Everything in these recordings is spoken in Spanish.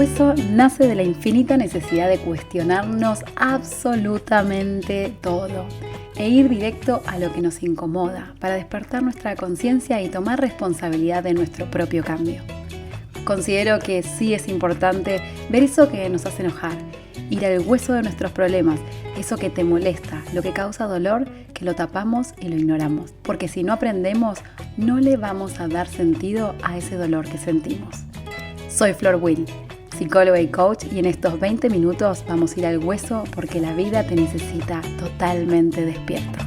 hueso nace de la infinita necesidad de cuestionarnos absolutamente todo e ir directo a lo que nos incomoda para despertar nuestra conciencia y tomar responsabilidad de nuestro propio cambio. Considero que sí es importante ver eso que nos hace enojar, ir al hueso de nuestros problemas, eso que te molesta, lo que causa dolor, que lo tapamos y lo ignoramos, porque si no aprendemos, no le vamos a dar sentido a ese dolor que sentimos. Soy Flor Will, psicóloga y coach, y en estos 20 minutos vamos a ir al hueso porque la vida te necesita totalmente despierto.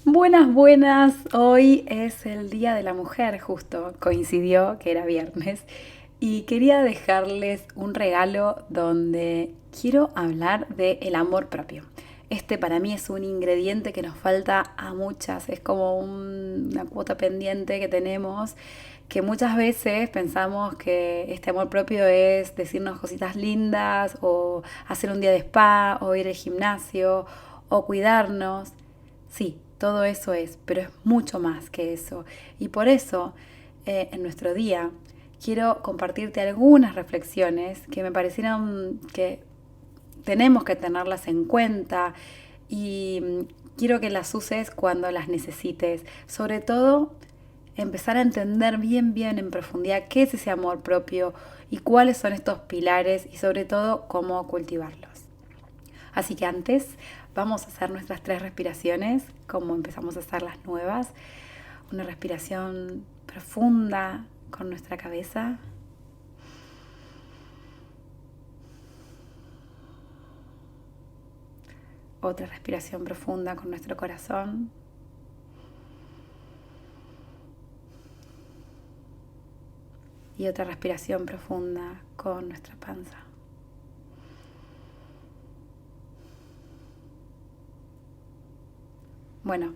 Buenas, hoy es el Día de la Mujer, justo coincidió que era viernes y quería dejarles un regalo donde quiero hablar del amor propio. Este para mí es un ingrediente que nos falta a muchas, es como una cuota pendiente que tenemos, que muchas veces pensamos que este amor propio es decirnos cositas lindas o hacer un día de spa o ir al gimnasio o cuidarnos. Sí, todo eso es, pero es mucho más que eso. Y por eso, en nuestro día, quiero compartirte algunas reflexiones que me parecieron que tenemos que tenerlas en cuenta y quiero que las uses cuando las necesites. Sobre todo, empezar a entender bien en profundidad qué es ese amor propio y cuáles son estos pilares y sobre todo cómo cultivarlos. Así que antes vamos a hacer nuestras 3 respiraciones, como empezamos a hacer las nuevas. Una respiración profunda con nuestra cabeza. Otra respiración profunda con nuestro corazón. Y otra respiración profunda con nuestra panza. Bueno,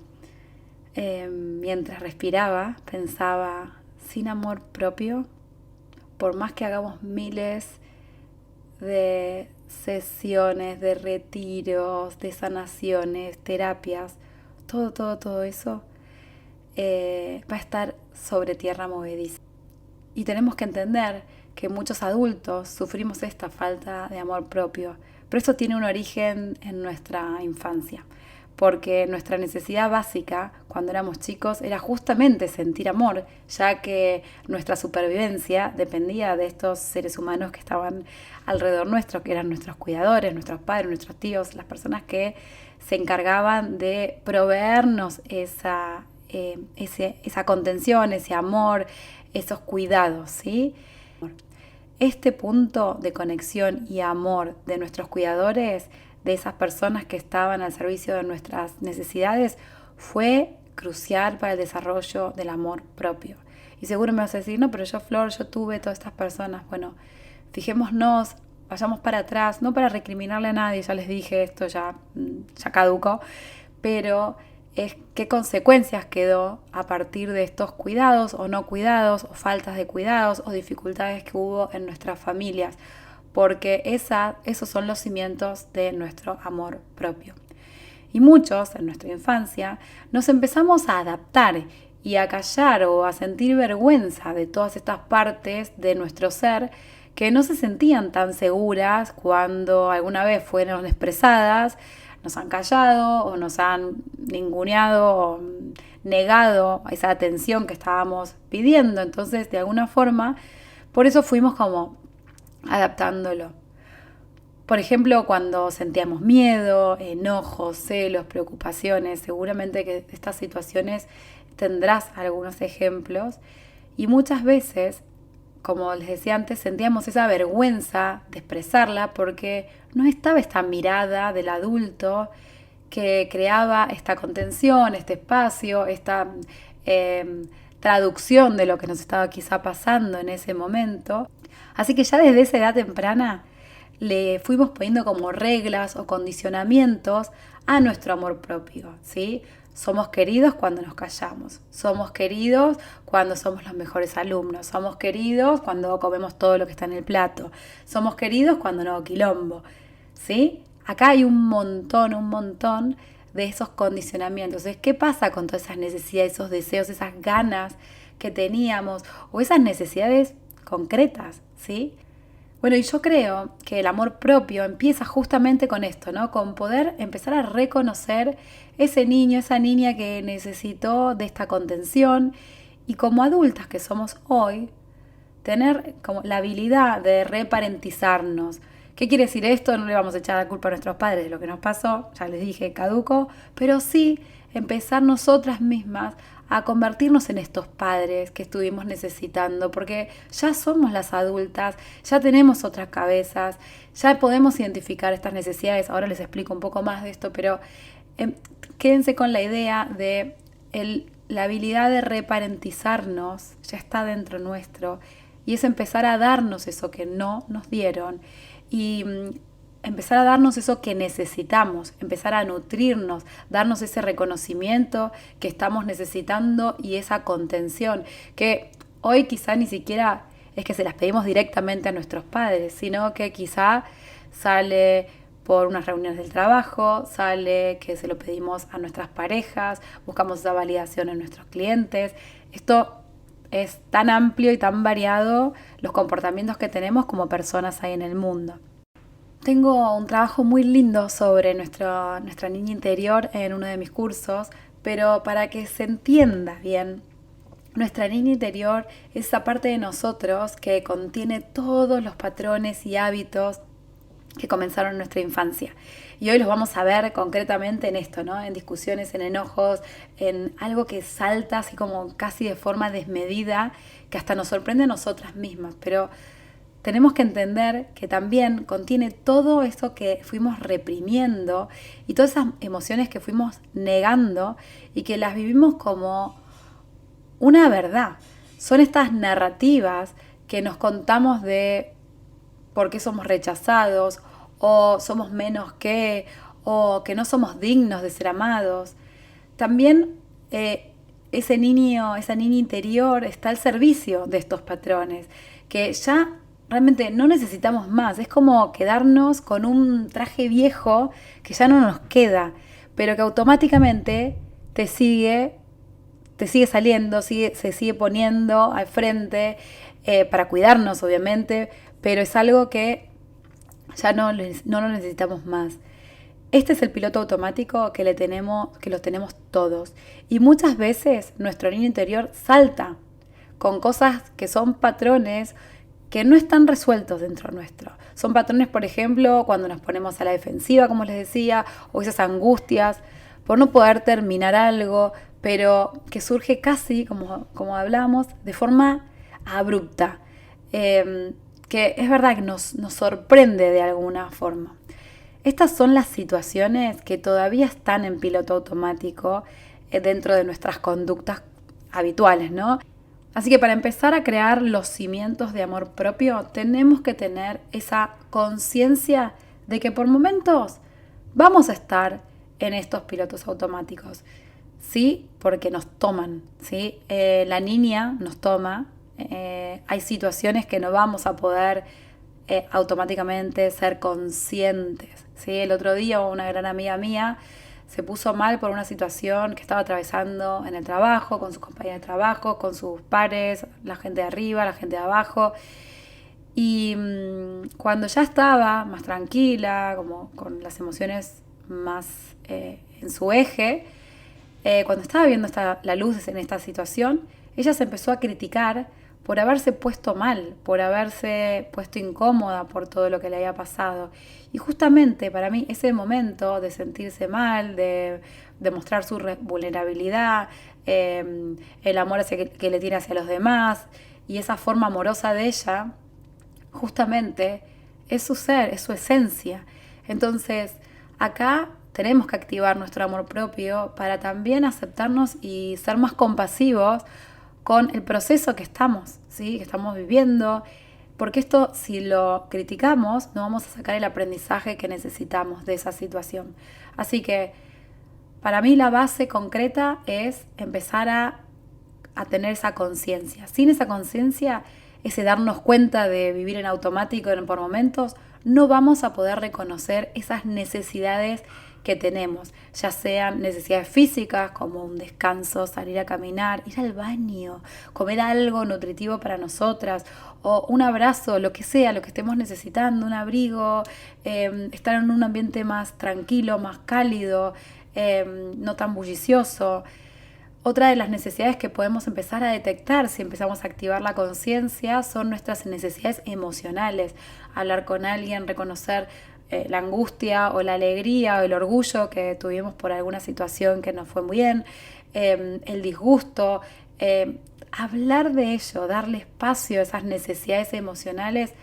mientras respiraba, pensaba, sin amor propio, por más que hagamos miles de sesiones, de retiros, de sanaciones, terapias, todo eso va a estar sobre tierra movediza. Y tenemos que entender que muchos adultos sufrimos esta falta de amor propio, pero esto tiene un origen en nuestra infancia, porque nuestra necesidad básica cuando éramos chicos era justamente sentir amor, ya que nuestra supervivencia dependía de estos seres humanos que estaban alrededor nuestro, que eran nuestros cuidadores, nuestros padres, nuestros tíos, las personas que se encargaban de proveernos esa contención, ese amor, esos cuidados, ¿sí? Este punto de conexión y amor de nuestros cuidadores, de esas personas que estaban al servicio de nuestras necesidades, fue crucial para el desarrollo del amor propio. Y seguro me vas a decir, no, pero yo, Flor, yo tuve todas estas personas. Bueno, fijémonos, vayamos para atrás, no para recriminarle a nadie, ya les dije, esto ya caducó, pero es qué consecuencias quedó a partir de estos cuidados o no cuidados, o faltas de cuidados, o dificultades que hubo en nuestras familias, porque esos son los cimientos de nuestro amor propio. Y muchos en nuestra infancia nos empezamos a adaptar y a callar o a sentir vergüenza de todas estas partes de nuestro ser que no se sentían tan seguras cuando alguna vez fueron expresadas, nos han callado o nos han ninguneado o negado esa atención que estábamos pidiendo. Entonces, de alguna forma, por eso fuimos como adaptándolo. Por ejemplo, cuando sentíamos miedo, enojos, celos, preocupaciones, seguramente que estas situaciones tendrás algunos ejemplos y muchas veces, como les decía antes, sentíamos esa vergüenza de expresarla porque no estaba esta mirada del adulto que creaba esta contención, este espacio, esta traducción de lo que nos estaba quizá pasando en ese momento. Así que ya desde esa edad temprana le fuimos poniendo como reglas o condicionamientos a nuestro amor propio, ¿sí? Somos queridos cuando nos callamos, somos queridos cuando somos los mejores alumnos, somos queridos cuando comemos todo lo que está en el plato, somos queridos cuando no quilombo, ¿sí? Acá hay un montón de esos condicionamientos. Entonces, ¿qué pasa con todas esas necesidades, esos deseos, esas ganas que teníamos o esas necesidades concretas, ¿sí? Bueno, y yo creo que el amor propio empieza justamente con esto, ¿no? Con poder empezar a reconocer ese niño, esa niña que necesitó de esta contención y como adultas que somos hoy, tener como la habilidad de reparentizarnos. ¿Qué quiere decir esto? No le vamos a echar la culpa a nuestros padres de lo que nos pasó, ya les dije, caduco, pero sí empezar nosotras mismas a convertirnos en estos padres que estuvimos necesitando, porque ya somos las adultas, ya tenemos otras cabezas, ya podemos identificar estas necesidades. Ahora les explico un poco más de esto, pero quédense con la idea de la habilidad de reparentizarnos, ya está dentro nuestro, y es empezar a darnos eso que no nos dieron y empezar a darnos eso que necesitamos, empezar a nutrirnos, darnos ese reconocimiento que estamos necesitando y esa contención, que hoy quizá ni siquiera es que se las pedimos directamente a nuestros padres, sino que quizá sale por unas reuniones del trabajo, sale que se lo pedimos a nuestras parejas, buscamos esa validación en nuestros clientes. Esto es tan amplio y tan variado los comportamientos que tenemos como personas ahí en el mundo. Tengo un trabajo muy lindo sobre nuestra niña interior en uno de mis cursos, pero para que se entienda bien, nuestra niña interior es esa parte de nosotros que contiene todos los patrones y hábitos que comenzaron en nuestra infancia. Y hoy los vamos a ver concretamente en esto, ¿no? En discusiones, en enojos, en algo que salta así como casi de forma desmedida, que hasta nos sorprende a nosotras mismas. Pero tenemos que entender que también contiene todo eso que fuimos reprimiendo y todas esas emociones que fuimos negando y que las vivimos como una verdad. Son estas narrativas que nos contamos de por qué somos rechazados, o somos menos que, o que no somos dignos de ser amados. También ese niño, esa niña interior está al servicio de estos patrones, que ya realmente no necesitamos más. Es como quedarnos con un traje viejo que ya no nos queda, pero que automáticamente te sigue saliendo, se sigue poniendo al frente para cuidarnos, obviamente, pero es algo que ya no lo necesitamos más. Este es el piloto automático que lo tenemos todos. Y muchas veces nuestro niño interior salta con cosas que son patrones que no están resueltos dentro nuestro. Son patrones, por ejemplo, cuando nos ponemos a la defensiva, como les decía, o esas angustias por no poder terminar algo, pero que surge casi, como hablamos, de forma abrupta. Que es verdad que nos sorprende de alguna forma. Estas son las situaciones que todavía están en piloto automático dentro de nuestras conductas habituales, ¿no? Así que para empezar a crear los cimientos de amor propio, tenemos que tener esa conciencia de que por momentos vamos a estar en estos pilotos automáticos. Sí, porque nos toman, ¿sí? La niña nos toma. Hay situaciones que no vamos a poder automáticamente ser conscientes, ¿sí? El otro día una gran amiga mía se puso mal por una situación que estaba atravesando en el trabajo, con sus compañeros de trabajo, con sus pares, la gente de arriba, la gente de abajo. Y cuando ya estaba más tranquila, como con las emociones más en su eje, cuando estaba viendo la luz en esta situación, ella se empezó a criticar por haberse puesto mal, por haberse puesto incómoda por todo lo que le había pasado. Y justamente para mí ese momento de sentirse mal, de mostrar su vulnerabilidad, el amor que le tiene hacia los demás y esa forma amorosa de ella, justamente es su ser, es su esencia. Entonces, acá tenemos que activar nuestro amor propio para también aceptarnos y ser más compasivos con el proceso que estamos, ¿sí? Que estamos viviendo, porque esto, si lo criticamos, no vamos a sacar el aprendizaje que necesitamos de esa situación. Así que, para mí la base concreta es empezar a tener esa conciencia. Sin esa conciencia, ese darnos cuenta de vivir en automático por momentos, no vamos a poder reconocer esas necesidades que tenemos, ya sean necesidades físicas como un descanso, salir a caminar, ir al baño, comer algo nutritivo para nosotras, o un abrazo, lo que sea, lo que estemos necesitando, un abrigo, estar en un ambiente más tranquilo, más cálido, no tan bullicioso. Otra de las necesidades que podemos empezar a detectar si empezamos a activar la conciencia son nuestras necesidades emocionales. Hablar con alguien, reconocer la angustia o la alegría o el orgullo que tuvimos por alguna situación que no fue muy bien, el disgusto, hablar de ello, darle espacio a esas necesidades emocionales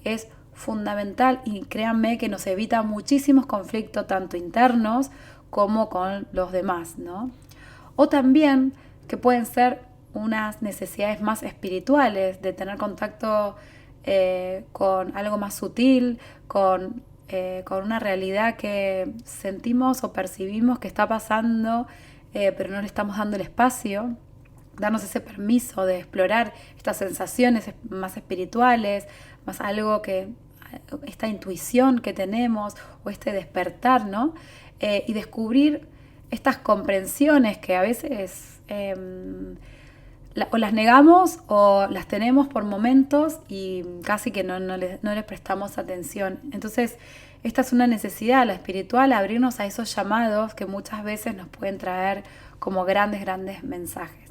es fundamental y créanme que nos evita muchísimos conflictos tanto internos como con los demás, ¿no? O también que pueden ser unas necesidades más espirituales, de tener contacto con algo más sutil, con una realidad que sentimos o percibimos que está pasando, pero no le estamos dando el espacio. Darnos ese permiso de explorar estas sensaciones más espirituales, más algo que, esta intuición que tenemos o este despertar, ¿no? Y descubrir estas comprensiones que a veces o las negamos o las tenemos por momentos y casi que no les prestamos atención. Entonces, esta es una necesidad, la espiritual, abrirnos a esos llamados que muchas veces nos pueden traer como grandes mensajes.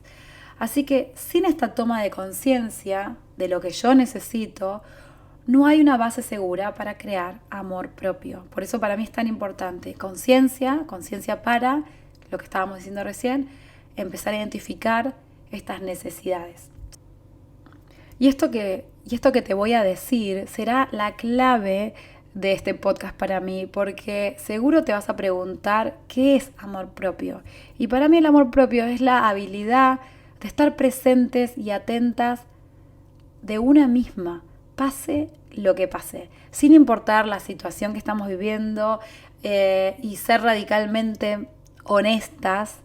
Así que sin esta toma de conciencia de lo que yo necesito, no hay una base segura para crear amor propio. Por eso para mí es tan importante conciencia para, lo que estábamos diciendo recién, empezar a identificar estas necesidades. Y esto que te voy a decir será la clave de este podcast para mí, porque seguro te vas a preguntar qué es amor propio. Y para mí el amor propio es la habilidad de estar presentes y atentas de una misma, pase lo que pase, sin importar la situación que estamos viviendo, y ser radicalmente honestas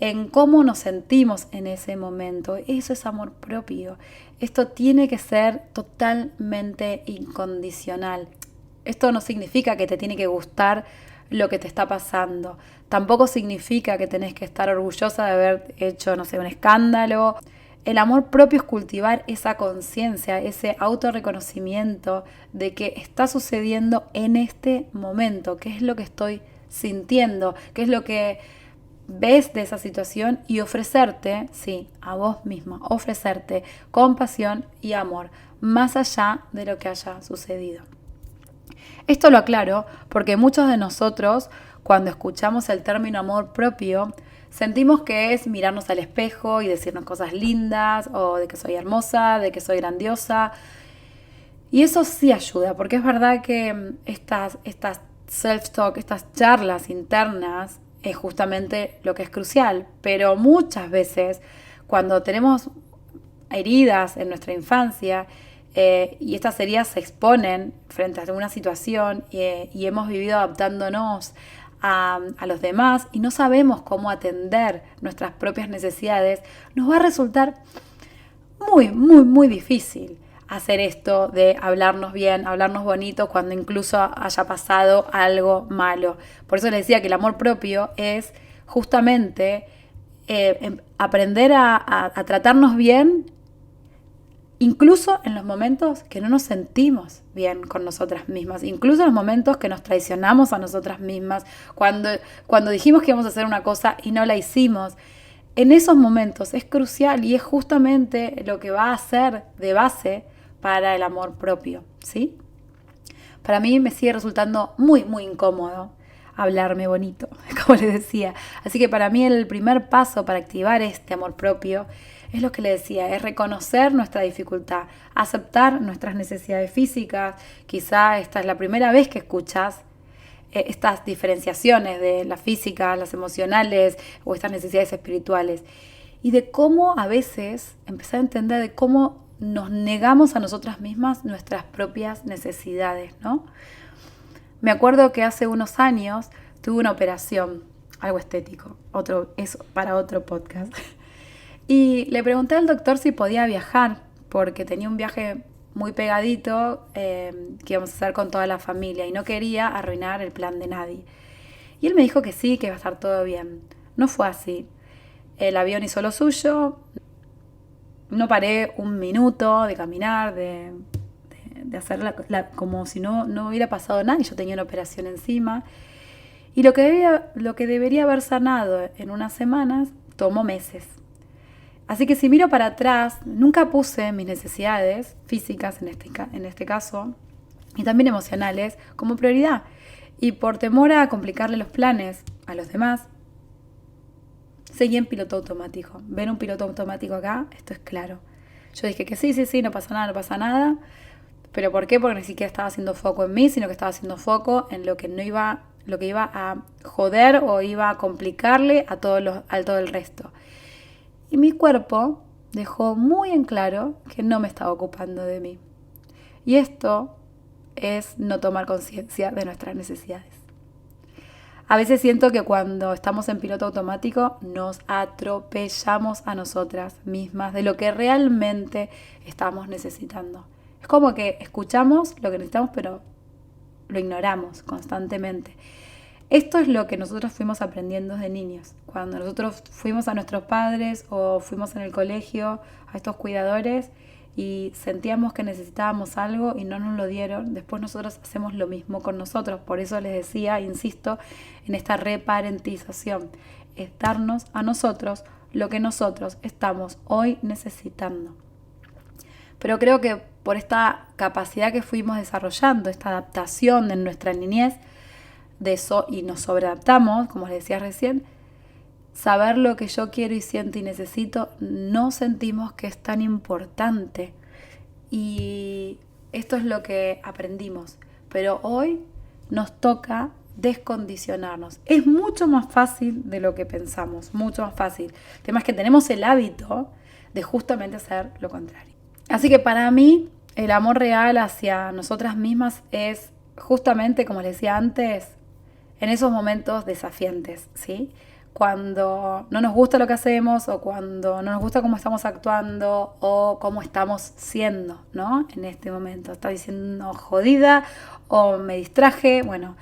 en cómo nos sentimos en ese momento. Eso es amor propio. Esto tiene que ser totalmente incondicional. Esto no significa que te tiene que gustar lo que te está pasando. Tampoco significa que tenés que estar orgullosa de haber hecho, no sé, un escándalo. El amor propio es cultivar esa conciencia, ese autorreconocimiento de que está sucediendo en este momento, qué es lo que estoy sintiendo, qué es lo que ves de esa situación y ofrecerte, sí, a vos misma, ofrecerte compasión y amor, más allá de lo que haya sucedido. Esto lo aclaro porque muchos de nosotros, cuando escuchamos el término amor propio, sentimos que es mirarnos al espejo y decirnos cosas lindas, o de que soy hermosa, de que soy grandiosa. Y eso sí ayuda, porque es verdad que estas self-talk, estas charlas internas, es justamente lo que es crucial. Pero muchas veces, cuando tenemos heridas en nuestra infancia, y estas heridas se exponen frente a alguna situación, y hemos vivido adaptándonos a los demás y no sabemos cómo atender nuestras propias necesidades, nos va a resultar muy difícil hacer esto de hablarnos bien, hablarnos bonito cuando incluso haya pasado algo malo. Por eso les decía que el amor propio es justamente aprender a tratarnos bien, incluso en los momentos que no nos sentimos bien con nosotras mismas, incluso en los momentos que nos traicionamos a nosotras mismas, cuando dijimos que íbamos a hacer una cosa y no la hicimos. En esos momentos es crucial y es justamente lo que va a ser de base para el amor propio, ¿sí? Para mí me sigue resultando muy incómodo hablarme bonito, como les decía. Así que para mí el primer paso para activar este amor propio es lo que les decía, es reconocer nuestra dificultad, aceptar nuestras necesidades físicas. Quizá esta es la primera vez que escuchas estas diferenciaciones de las físicas, las emocionales o estas necesidades espirituales. Y de cómo a veces empezar a entender de cómo nos negamos a nosotras mismas nuestras propias necesidades, ¿no? Me acuerdo que hace unos años tuve una operación, algo estético, eso para otro podcast. Y le pregunté al doctor si podía viajar, porque tenía un viaje muy pegadito que íbamos a hacer con toda la familia y no quería arruinar el plan de nadie. Y él me dijo que sí, que iba a estar todo bien. No fue así. El avión hizo lo suyo, no paré un minuto de caminar, de hacer como si no hubiera pasado nada y yo tenía una operación encima. Y lo que debería haber sanado en unas semanas tomó meses. Así que si miro para atrás, nunca puse mis necesidades físicas en este caso, y también emocionales, como prioridad. Y por temor a complicarle los planes a los demás, seguí en piloto automático. ¿Ven un piloto automático acá? Esto es claro. Yo dije que sí, no pasa nada, no pasa nada. ¿Pero por qué? Porque ni siquiera estaba haciendo foco en mí, sino que estaba haciendo foco en lo que iba a joder o iba a complicarle a todo el resto. Y mi cuerpo dejó muy en claro que no me estaba ocupando de mí. Y esto es no tomar conciencia de nuestras necesidades. A veces siento que cuando estamos en piloto automático nos atropellamos a nosotras mismas de lo que realmente estamos necesitando. Es como que escuchamos lo que necesitamos, pero lo ignoramos constantemente. Esto es lo que nosotros fuimos aprendiendo de niños. Cuando nosotros fuimos a nuestros padres o fuimos en el colegio a estos cuidadores y sentíamos que necesitábamos algo y no nos lo dieron, después nosotros hacemos lo mismo con nosotros. Por eso les decía, insisto, en esta reparentización, es darnos a nosotros lo que nosotros estamos hoy necesitando. Pero creo que por esta capacidad que fuimos desarrollando, esta adaptación en nuestra niñez, de eso y nos sobreadaptamos, como les decía recién, saber lo que yo quiero y siento y necesito, no sentimos que es tan importante. Y esto es lo que aprendimos. Pero hoy nos toca descondicionarnos. Es mucho más fácil de lo que pensamos, mucho más fácil. El tema es que tenemos el hábito de justamente hacer lo contrario. Así que para mí, el amor real hacia nosotras mismas es justamente, como les decía antes, en esos momentos desafiantes, ¿sí? Cuando no nos gusta lo que hacemos o cuando no nos gusta cómo estamos actuando o cómo estamos siendo, ¿no? En este momento. ¿Estás diciendo jodida o me distraje? Bueno,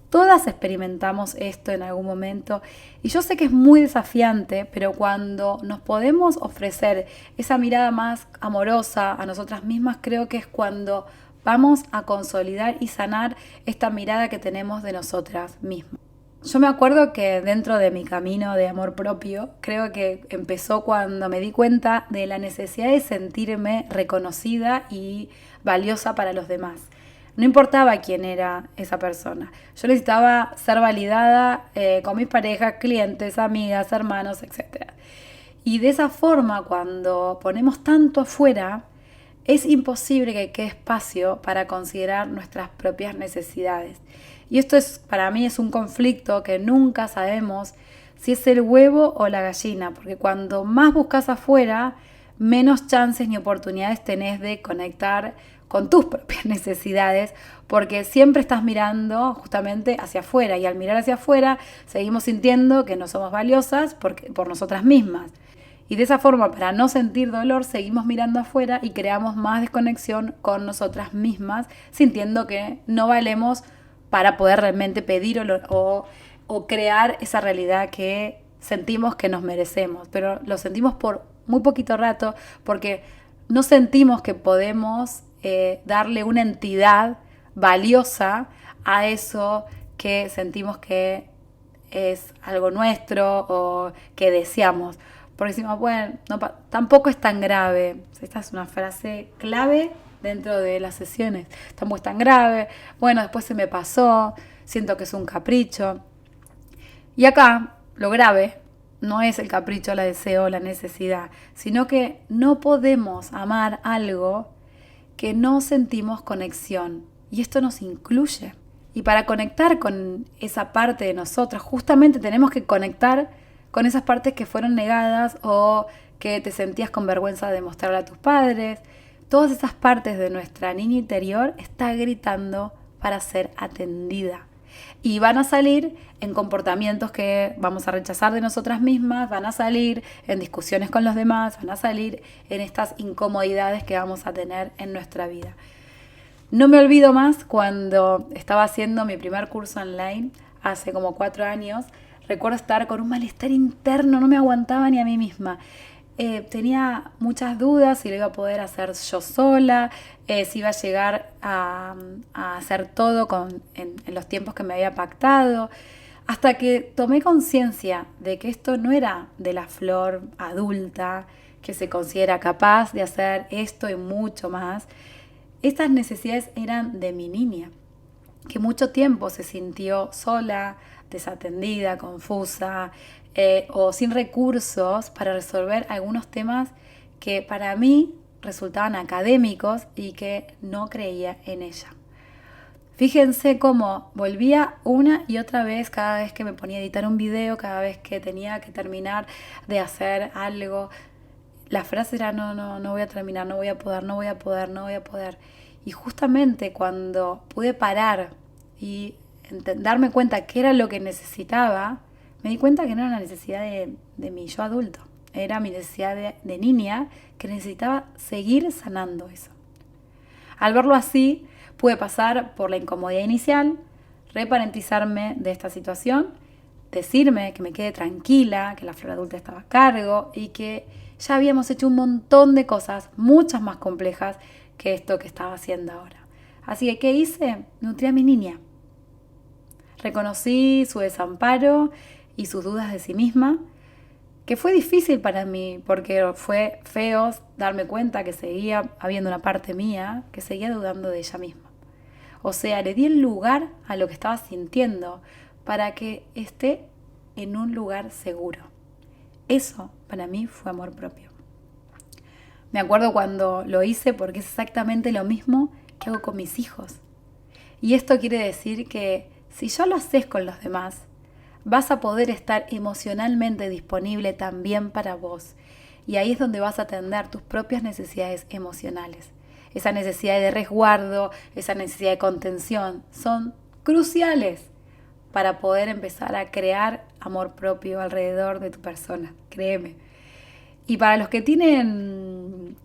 todas experimentamos esto en algún momento y yo sé que es muy desafiante, pero cuando nos podemos ofrecer esa mirada más amorosa a nosotras mismas, creo que es cuando vamos a consolidar y sanar esta mirada que tenemos de nosotras mismas. Yo me acuerdo que dentro de mi camino de amor propio, creo que empezó cuando me di cuenta de la necesidad de sentirme reconocida y valiosa para los demás. No importaba quién era esa persona. Yo necesitaba ser validada con mis parejas, clientes, amigas, hermanos, etc. Y de esa forma, cuando ponemos tanto afuera, es imposible que quede espacio para considerar nuestras propias necesidades. Y esto para mí es un conflicto que nunca sabemos si es el huevo o la gallina, porque cuando más buscas afuera, menos chances ni oportunidades tenés de conectar con tus propias necesidades, porque siempre estás mirando justamente hacia afuera y al mirar hacia afuera seguimos sintiendo que no somos valiosas por nosotras mismas. Y de esa forma, para no sentir dolor, seguimos mirando afuera y creamos más desconexión con nosotras mismas, sintiendo que no valemos para poder realmente pedir o crear esa realidad que sentimos que nos merecemos. Pero lo sentimos por muy poquito rato porque no sentimos que podemos darle una entidad valiosa a eso que sentimos que es algo nuestro o que deseamos. Porque decimos, bueno, tampoco es tan grave. Esta es una frase clave dentro de las sesiones. Tampoco es tan grave. Bueno, después se me pasó. Siento que es un capricho. Y acá, lo grave no es el capricho, la deseo, la necesidad, sino que no podemos amar algo que no sentimos conexión. Y esto nos incluye. Y para conectar con esa parte de nosotros, justamente tenemos que conectar con esas partes que fueron negadas o que te sentías con vergüenza de mostrarle a tus padres. Todas esas partes de nuestra niña interior está gritando para ser atendida. Y van a salir en comportamientos que vamos a rechazar de nosotras mismas, van a salir en discusiones con los demás, van a salir en estas incomodidades que vamos a tener en nuestra vida. No me olvido más cuando estaba haciendo mi primer curso online. hace como 4 años, recuerdo estar con un malestar interno, no me aguantaba ni a mí misma. Tenía muchas dudas si lo iba a poder hacer yo sola, si iba a llegar a hacer todo en los tiempos que me había pactado, hasta que tomé conciencia de que esto no era de la Flor adulta, que se considera capaz de hacer esto y mucho más. Estas necesidades eran de mi niña, que mucho tiempo se sintió sola, desatendida, confusa o sin recursos para resolver algunos temas que para mí resultaban académicos y que no creía en ella. Fíjense cómo volvía una y otra vez cada vez que me ponía a editar un video, cada vez que tenía que terminar de hacer algo. La frase era no voy a terminar, no voy a poder. Y justamente cuando pude parar y darme cuenta qué era lo que necesitaba, me di cuenta que no era una necesidad de mi yo adulto, era mi necesidad de niña que necesitaba seguir sanando eso. Al verlo así, pude pasar por la incomodidad inicial, reparentizarme de esta situación, decirme que me quede tranquila, que la Flor adulta estaba a cargo y que ya habíamos hecho un montón de cosas, muchas más complejas que esto que estaba haciendo ahora. Así que, ¿qué hice? Nutrí a mi niña. Reconocí su desamparo y sus dudas de sí misma, que fue difícil para mí porque fue feo darme cuenta que seguía habiendo una parte mía que seguía dudando de ella misma. O sea, le di el lugar a lo que estaba sintiendo para que esté en un lugar seguro. Eso para mí fue amor propio. Me acuerdo cuando lo hice porque es exactamente lo mismo que hago con mis hijos. Y esto quiere decir que si ya lo haces con los demás, vas a poder estar emocionalmente disponible también para vos. Y ahí es donde vas a atender tus propias necesidades emocionales. Esa necesidad de resguardo, esa necesidad de contención, son cruciales para poder empezar a crear amor propio alrededor de tu persona, créeme. Y para los que tienen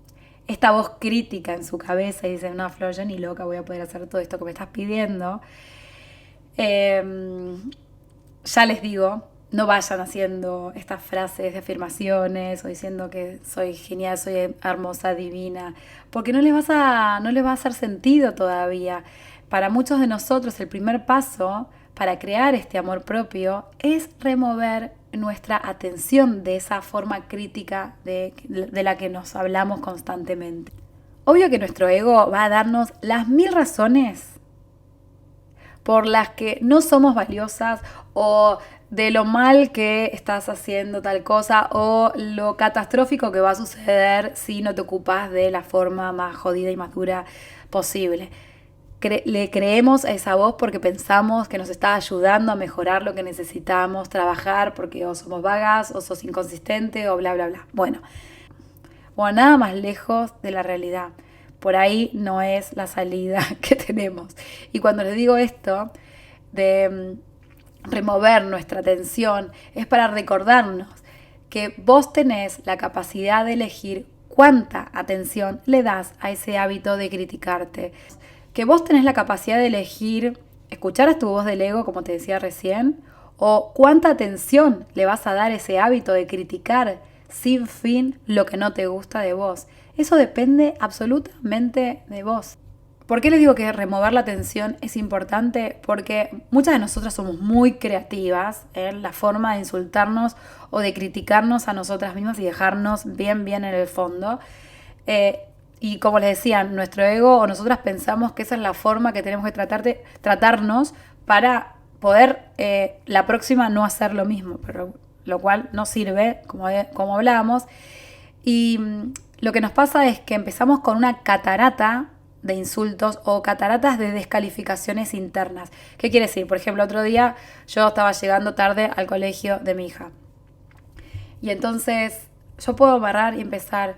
esta voz crítica en su cabeza y dicen, no, Flor, yo ni loca voy a poder hacer todo esto que me estás pidiendo, ya les digo, no vayan haciendo estas frases de afirmaciones o diciendo que soy genial, soy hermosa, divina, porque no les va a hacer sentido todavía. Para muchos de nosotros el primer paso para crear este amor propio es remover nuestra atención de esa forma crítica de la que nos hablamos constantemente. Obvio que nuestro ego va a darnos las 1000 razones por las que no somos valiosas o de lo mal que estás haciendo tal cosa o lo catastrófico que va a suceder si no te ocupas de la forma más jodida y más dura posible. Le creemos a esa voz porque pensamos que nos está ayudando a mejorar lo que necesitamos trabajar porque o somos vagas o sos inconsistente o bla, bla, bla. Bueno, nada más lejos de la realidad. Por ahí no es la salida que tenemos. Y cuando les digo esto de remover nuestra atención, es para recordarnos que vos tenés la capacidad de elegir cuánta atención le das a ese hábito de criticarte. Que vos tenés la capacidad de elegir escuchar a tu voz del ego, como te decía recién, o cuánta atención le vas a dar a ese hábito de criticar sin fin lo que no te gusta de vos. Eso depende absolutamente de vos. ¿Por qué les digo que remover la atención es importante? Porque muchas de nosotras somos muy creativas en la forma de insultarnos o de criticarnos a nosotras mismas y dejarnos bien en el fondo. Y como les decía, nuestro ego o nosotras pensamos que esa es la forma que tenemos que tratarnos para poder la próxima no hacer lo mismo, pero lo cual no sirve, como hablábamos. Y lo que nos pasa es que empezamos con una catarata de insultos o cataratas de descalificaciones internas. ¿Qué quiere decir? Por ejemplo, otro día yo estaba llegando tarde al colegio de mi hija. Y entonces yo puedo agarrar y empezar,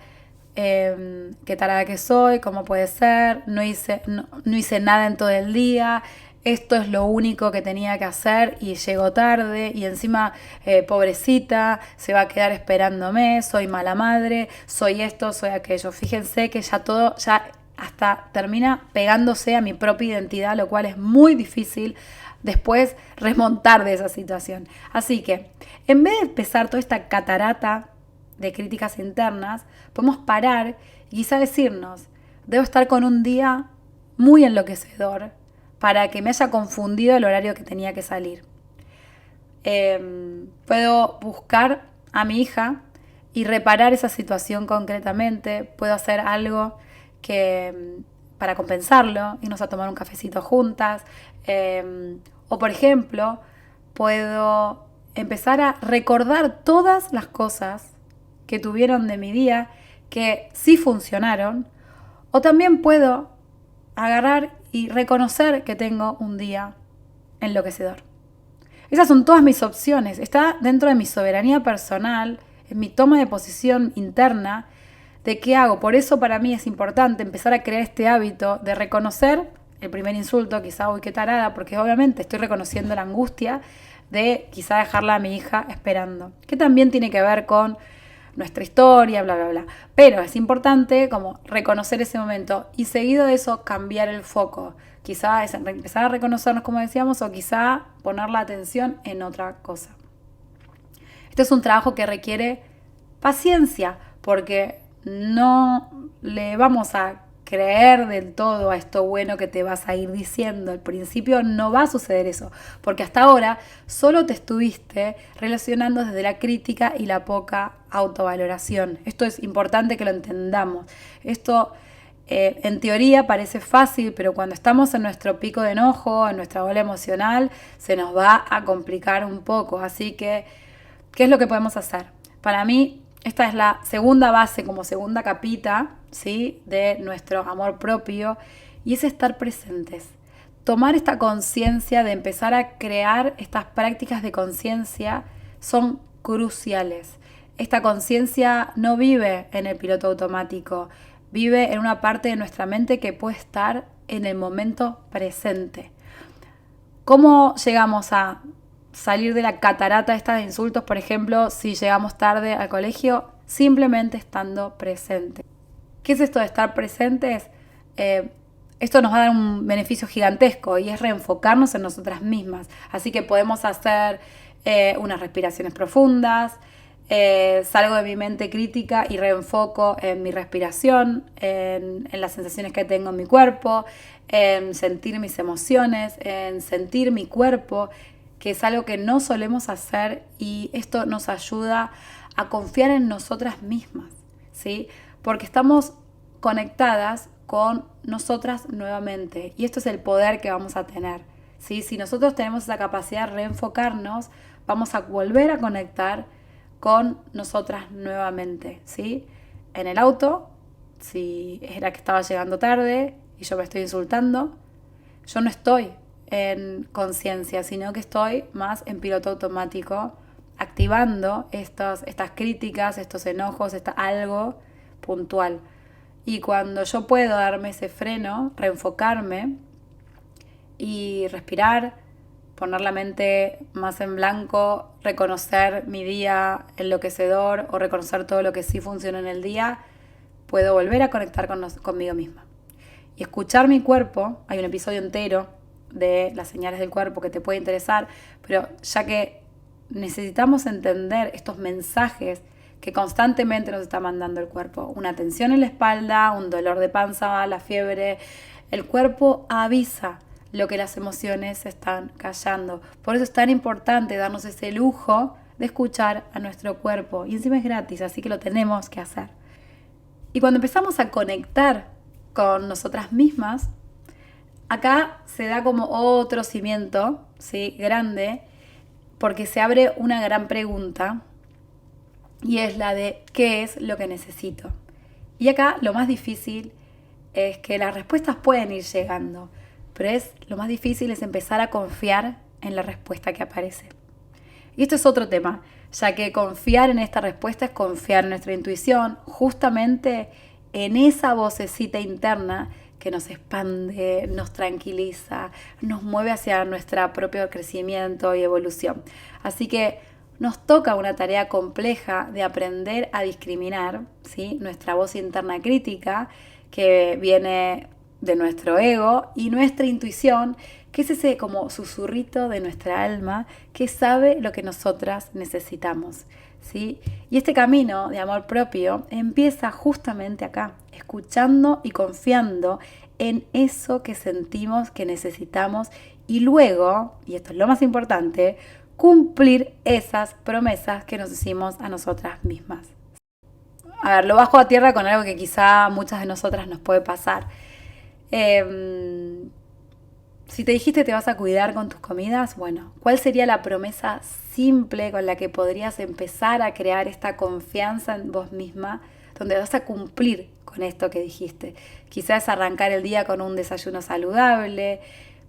qué tarada que soy, cómo puede ser, no hice nada en todo el día, esto es lo único que tenía que hacer y llego tarde y encima, pobrecita, se va a quedar esperándome, soy mala madre, soy esto, soy aquello. Fíjense que ya todo, ya hasta termina pegándose a mi propia identidad, lo cual es muy difícil después remontar de esa situación. Así que, en vez de empezar toda esta catarata de críticas internas, podemos parar y quizá decirnos, debo estar con un día muy enloquecedor para que me haya confundido el horario que tenía que salir. Puedo buscar a mi hija y reparar esa situación concretamente. Puedo hacer algo para compensarlo, irnos a tomar un cafecito juntas. O por ejemplo, puedo empezar a recordar todas las cosas que tuvieron de mi día que sí funcionaron. O también puedo agarrar y reconocer que tengo un día enloquecedor. Esas son todas mis opciones. Está dentro de mi soberanía personal, en mi toma de posición interna de qué hago. Por eso para mí es importante empezar a crear este hábito de reconocer el primer insulto, quizá uy, qué tarada, porque obviamente estoy reconociendo la angustia de quizá dejarla a mi hija esperando, que también tiene que ver con nuestra historia, bla, bla, bla. Pero es importante como reconocer ese momento y seguido de eso cambiar el foco. Quizá es empezar a reconocernos como decíamos o quizá poner la atención en otra cosa. Este es un trabajo que requiere paciencia porque no le vamos a creer del todo a esto bueno que te vas a ir diciendo. Al principio no va a suceder eso, porque hasta ahora solo te estuviste relacionando desde la crítica y la poca autovaloración. Esto es importante que lo entendamos. Esto en teoría parece fácil, pero cuando estamos en nuestro pico de enojo, en nuestra ola emocional, se nos va a complicar un poco. Así que, ¿qué es lo que podemos hacer? Para mí, esta es la segunda base, como segunda capita, ¿sí?, de nuestro amor propio, y es estar presentes. Tomar esta conciencia de empezar a crear estas prácticas de conciencia son cruciales. Esta conciencia no vive en el piloto automático, vive en una parte de nuestra mente que puede estar en el momento presente. ¿Cómo llegamos a salir de la catarata esta de insultos, por ejemplo, si llegamos tarde al colegio? Simplemente estando presente. ¿Qué es esto de estar presentes? Esto nos va a dar un beneficio gigantesco y es reenfocarnos en nosotras mismas. Así que podemos hacer unas respiraciones profundas, salgo de mi mente crítica y reenfoco en mi respiración, en las sensaciones que tengo en mi cuerpo, en sentir mis emociones, en sentir mi cuerpo, que es algo que no solemos hacer, y esto nos ayuda a confiar en nosotras mismas, ¿sí? Porque estamos conectadas con nosotras nuevamente, y esto es el poder que vamos a tener, ¿sí? Si nosotros tenemos esa capacidad de reenfocarnos, vamos a volver a conectar con nosotras nuevamente, ¿sí? En el auto, si era que estaba llegando tarde y yo me estoy insultando, yo no estoy en conciencia, sino que estoy más en piloto automático, activando estas críticas, estos enojos, algo puntual. Y cuando yo puedo darme ese freno, reenfocarme y respirar, poner la mente más en blanco, reconocer mi día enloquecedor o reconocer todo lo que sí funciona en el día, puedo volver a conectar conmigo misma. Y escuchar mi cuerpo, hay un episodio entero de las señales del cuerpo que te puede interesar, pero ya que necesitamos entender estos mensajes que constantemente nos está mandando el cuerpo, una tensión en la espalda, un dolor de panza, la fiebre, el cuerpo avisa lo que las emociones están callando. Por eso es tan importante darnos ese lujo de escuchar a nuestro cuerpo, y encima es gratis, así que lo tenemos que hacer. Y cuando empezamos a conectar con nosotras mismas, acá se da como otro cimiento, ¿sí?, grande, porque se abre una gran pregunta, y es la de ¿qué es lo que necesito? Y acá lo más difícil es que las respuestas pueden ir llegando, pero lo más difícil es empezar a confiar en la respuesta que aparece. Y esto es otro tema, ya que confiar en esta respuesta es confiar en nuestra intuición, justamente en esa vocecita interna que nos expande, nos tranquiliza, nos mueve hacia nuestro propio crecimiento y evolución. Así que nos toca una tarea compleja de aprender a discriminar, ¿sí?, nuestra voz interna crítica, que viene de nuestro ego, y nuestra intuición, que es ese como susurrito de nuestra alma que sabe lo que nosotras necesitamos, ¿sí? Y este camino de amor propio empieza justamente acá, escuchando y confiando en eso que sentimos que necesitamos y luego, y esto es lo más importante, cumplir esas promesas que nos hicimos a nosotras mismas. A ver, lo bajo a tierra con algo que quizá a muchas de nosotras nos puede pasar. Si te dijiste te vas a cuidar con tus comidas, bueno, ¿cuál sería la promesa simple con la que podrías empezar a crear esta confianza en vos misma, donde vas a cumplir con esto que dijiste? Quizás arrancar el día con un desayuno saludable.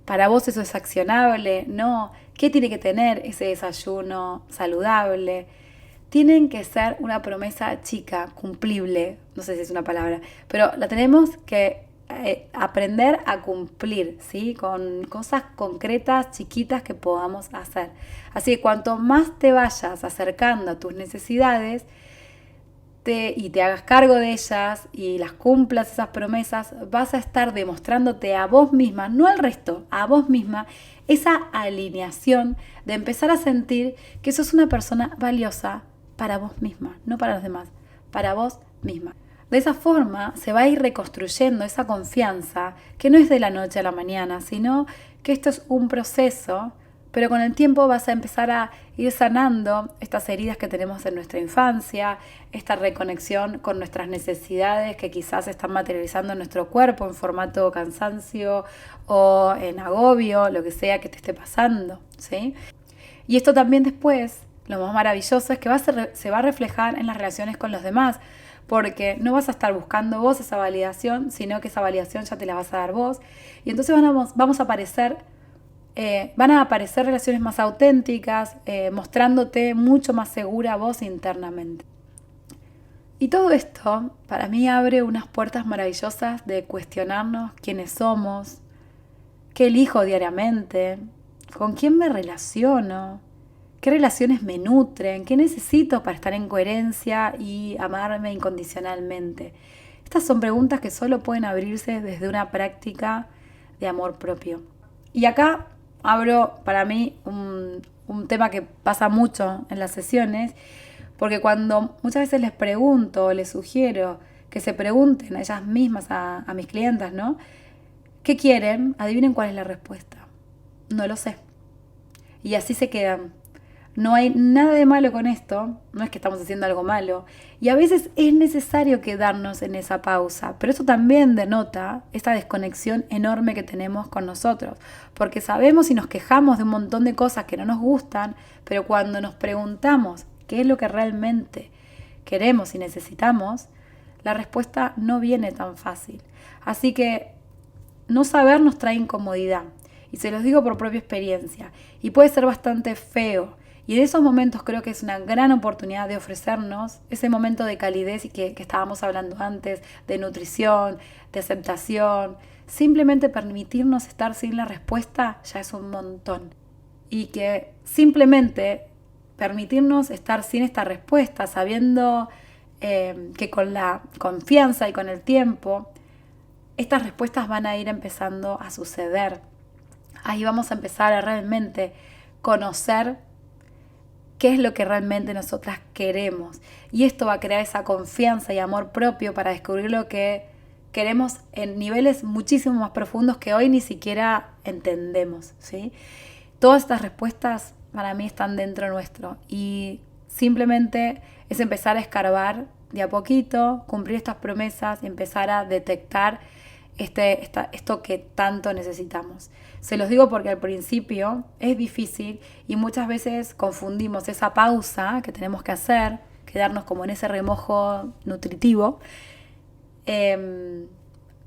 ¿Para vos eso es accionable? No. ¿Qué tiene que tener ese desayuno saludable? Tienen que ser una promesa chica, cumplible, no sé si es una palabra, pero la tenemos que aprender a cumplir, ¿sí? Con cosas concretas, chiquitas que podamos hacer. Así que cuanto más te vayas acercando a tus necesidades y te hagas cargo de ellas y las cumplas esas promesas, vas a estar demostrándote a vos misma, no al resto, a vos misma, esa alineación de empezar a sentir que sos una persona valiosa para vos misma, no para los demás, para vos misma. De esa forma se va a ir reconstruyendo esa confianza que no es de la noche a la mañana, sino que esto es un proceso, pero con el tiempo vas a empezar a ir sanando estas heridas que tenemos en nuestra infancia, esta reconexión con nuestras necesidades que quizás están materializando en nuestro cuerpo en formato cansancio o en agobio, lo que sea que te esté pasando, ¿sí? Y esto también después, lo más maravilloso es que se va a reflejar en las relaciones con los demás, porque no vas a estar buscando vos esa validación, sino que esa validación ya te la vas a dar vos. Y entonces van a aparecer relaciones más auténticas, mostrándote mucho más segura vos internamente. Y todo esto para mí abre unas puertas maravillosas de cuestionarnos quiénes somos, qué elijo diariamente, con quién me relaciono, qué relaciones me nutren, qué necesito para estar en coherencia y amarme incondicionalmente. Estas son preguntas que solo pueden abrirse desde una práctica de amor propio. Y acá abro para mí un tema que pasa mucho en las sesiones, porque cuando muchas veces les pregunto, les sugiero que se pregunten a ellas mismas, a mis clientas, ¿no? ¿Qué quieren? Adivinen cuál es la respuesta. No lo sé. Y así se quedan. No hay nada de malo con esto, no es que estamos haciendo algo malo. Y a veces es necesario quedarnos en esa pausa, pero eso también denota esta desconexión enorme que tenemos con nosotros. Porque sabemos y nos quejamos de un montón de cosas que no nos gustan, pero cuando nos preguntamos qué es lo que realmente queremos y necesitamos, la respuesta no viene tan fácil. Así que no saber nos trae incomodidad. Y se los digo por propia experiencia. Y puede ser bastante feo. Y en esos momentos creo que es una gran oportunidad de ofrecernos ese momento de calidez y que estábamos hablando antes, de nutrición, de aceptación. Simplemente permitirnos estar sin la respuesta ya es un montón. Y que simplemente permitirnos estar sin esta respuesta, sabiendo que con la confianza y con el tiempo, estas respuestas van a ir empezando a suceder. Ahí vamos a empezar a realmente conocer qué es lo que realmente nosotras queremos. Y esto va a crear esa confianza y amor propio para descubrir lo que queremos en niveles muchísimo más profundos que hoy ni siquiera entendemos, ¿sí? Todas estas respuestas para mí están dentro nuestro y simplemente es empezar a escarbar de a poquito, cumplir estas promesas y empezar a detectar esto que tanto necesitamos. Se los digo porque al principio es difícil y muchas veces confundimos esa pausa que tenemos que hacer, quedarnos como en ese remojo nutritivo,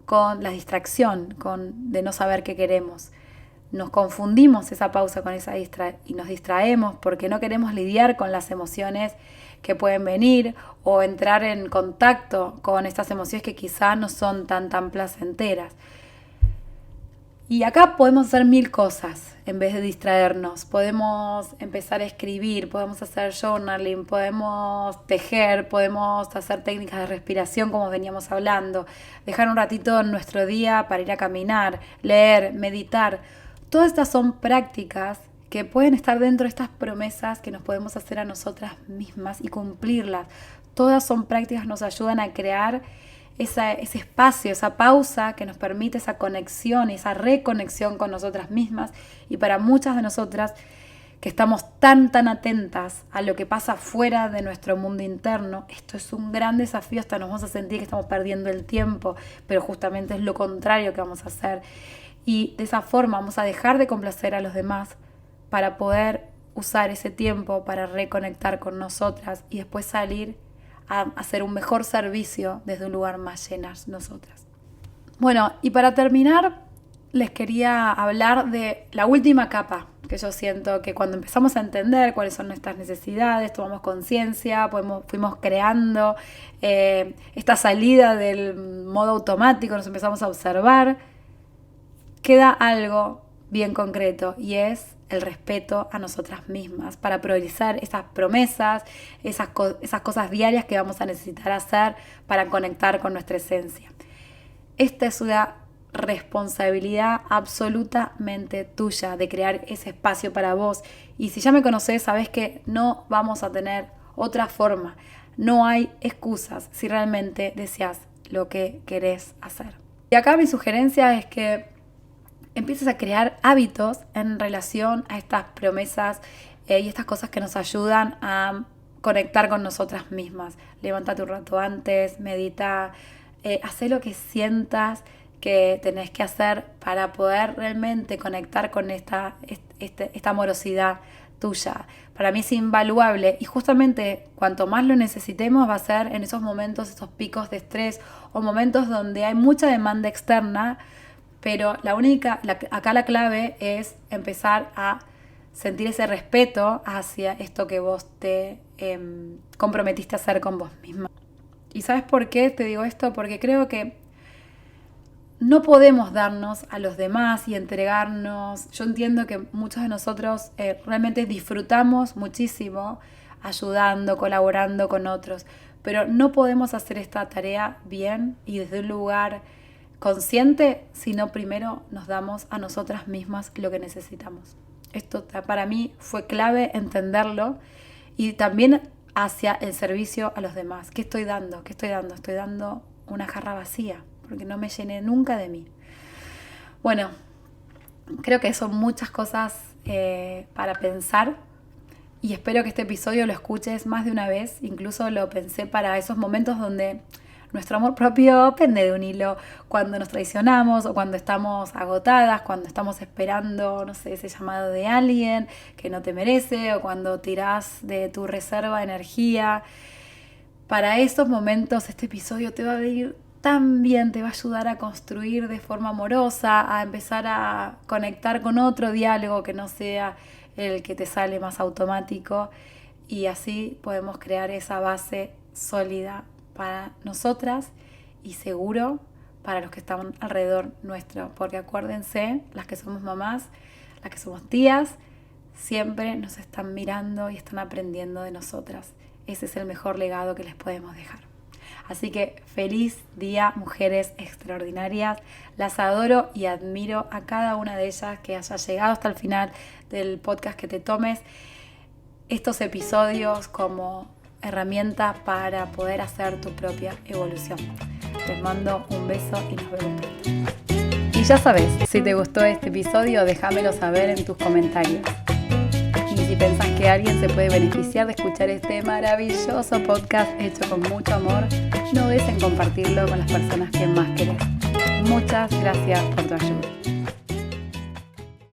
con la distracción, de no saber qué queremos. Nos confundimos esa pausa con esa y nos distraemos porque no queremos lidiar con las emociones que pueden venir o entrar en contacto con estas emociones que quizás no son tan placenteras. Y acá podemos hacer 1000 cosas en vez de distraernos. Podemos empezar a escribir, podemos hacer journaling, podemos tejer, podemos hacer técnicas de respiración como veníamos hablando, dejar un ratito en nuestro día para ir a caminar, leer, meditar. Todas estas son prácticas que pueden estar dentro de estas promesas que nos podemos hacer a nosotras mismas y cumplirlas. Todas son prácticas que nos ayudan a crear ese espacio, esa pausa que nos permite esa conexión y esa reconexión con nosotras mismas. Y para muchas de nosotras que estamos tan atentas a lo que pasa fuera de nuestro mundo interno, esto es un gran desafío, hasta nos vamos a sentir que estamos perdiendo el tiempo, pero justamente es lo contrario que vamos a hacer. Y de esa forma vamos a dejar de complacer a los demás para poder usar ese tiempo para reconectar con nosotras y después salir a hacer un mejor servicio desde un lugar más llenas nosotras. Bueno, y para terminar, les quería hablar de la última capa, que yo siento que cuando empezamos a entender cuáles son nuestras necesidades, tomamos conciencia, fuimos creando esta salida del modo automático, nos empezamos a observar, queda algo bien concreto y es el respeto a nosotras mismas para priorizar esas promesas, esas cosas diarias que vamos a necesitar hacer para conectar con nuestra esencia. Esta es una responsabilidad absolutamente tuya de crear ese espacio para vos. Y si ya me conocés, sabés que no vamos a tener otra forma. No hay excusas si realmente deseas lo que querés hacer. Y acá mi sugerencia es que empieces a crear hábitos en relación a estas promesas y estas cosas que nos ayudan a conectar con nosotras mismas. Levántate un rato antes, medita, haz lo que sientas que tenés que hacer para poder realmente conectar con esta amorosidad tuya. Para mí es invaluable y justamente cuanto más lo necesitemos va a ser en esos momentos, esos picos de estrés o momentos donde hay mucha demanda externa. Pero acá la clave es empezar a sentir ese respeto hacia esto que vos te comprometiste a hacer con vos misma. ¿Y sabes por qué te digo esto? Porque creo que no podemos darnos a los demás y entregarnos. Yo entiendo que muchos de nosotros realmente disfrutamos muchísimo ayudando, colaborando con otros, pero no podemos hacer esta tarea bien y desde un lugar consciente, sino primero nos damos a nosotras mismas lo que necesitamos. Esto para mí fue clave entenderlo y también hacia el servicio a los demás. ¿Qué estoy dando? Estoy dando una jarra vacía porque no me llené nunca de mí. Bueno, creo que son muchas cosas para pensar y espero que este episodio lo escuches más de una vez. Incluso lo pensé para esos momentos donde nuestro amor propio pende de un hilo, cuando nos traicionamos o cuando estamos agotadas, cuando estamos esperando, no sé, ese llamado de alguien que no te merece o cuando tirás de tu reserva de energía. Para esos momentos este episodio te va a venir tan bien, te va a ayudar a construir de forma amorosa, a empezar a conectar con otro diálogo que no sea el que te sale más automático y así podemos crear esa base sólida para nosotras y seguro para los que están alrededor nuestro, porque acuérdense, las que somos mamás, las que somos tías, siempre nos están mirando y están aprendiendo de nosotras. Ese es el mejor legado que les podemos dejar. Así que feliz día, mujeres extraordinarias. Las adoro y admiro a cada una de ellas que haya llegado hasta el final del podcast, que te tomes estos episodios como herramienta para poder hacer tu propia evolución. Les mando un beso y nos vemos pronto. Y ya sabes, si te gustó este episodio, déjamelo saber en tus comentarios. Y si pensás que alguien se puede beneficiar de escuchar este maravilloso podcast hecho con mucho amor, no dudes en compartirlo con las personas que más querés. Muchas gracias por tu ayuda.